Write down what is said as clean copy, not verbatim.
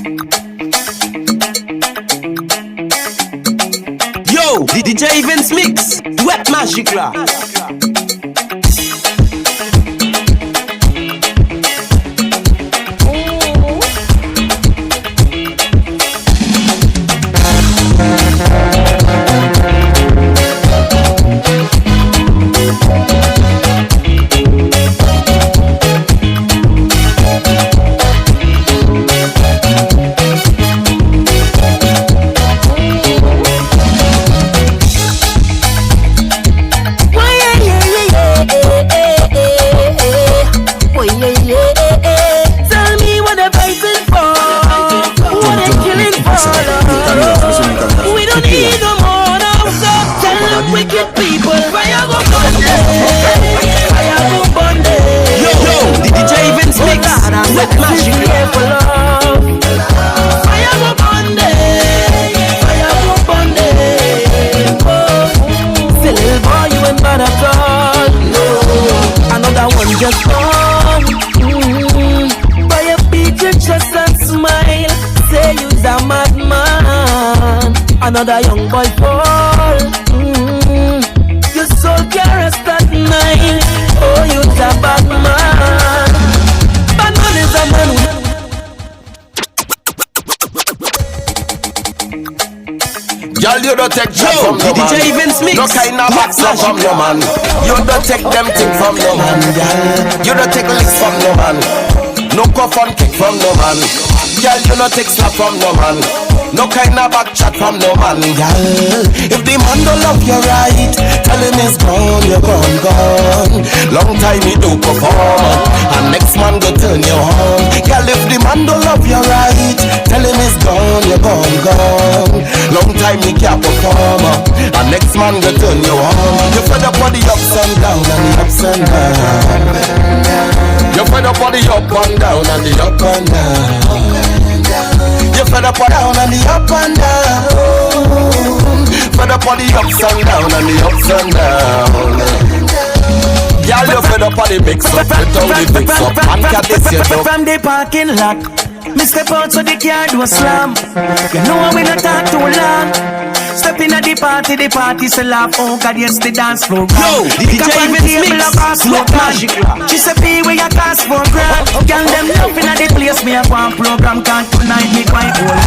Yo, the DJ Vince Mix, Wet Magic là. Another young boy fall. Your soul can't rest at night. Oh, you're a bad man. Bad man is a man. Girl, you don't take job from no man. No kind of box from no man. You don't take them things from no man, girl. You don't take licks from no man. No cuff and kick from no man. Girl, you don't take slap from no man. No kind of back chat from no man, girl. If the man don't love you right, tell him he's gone, you're gone, gone. Long time he do perform, and next man go turn you on. Girl, if the man don't love you right, tell him he's gone, you're gone, gone. Long time he can't perform, and next man go turn you on. You fed up on the ups and down and the ups and down. You fed up on the up and down and the up and down. You fed up and down and the up and down. Fed up on the ups and down and the ups and down. Girl, you fed up on the mix up, without the mix up. Man can't this yet up. From the parking lot, me step out so the car do a slam. You know we not talk too long. Step in at the party so laugh. Oh God, yes, the dance floor. Yo, the DJ Vince Mix, Wet Magic là. She say pay where you cost for grand. Girl, them nothing at the place. Me a one program can't tonight me quite old.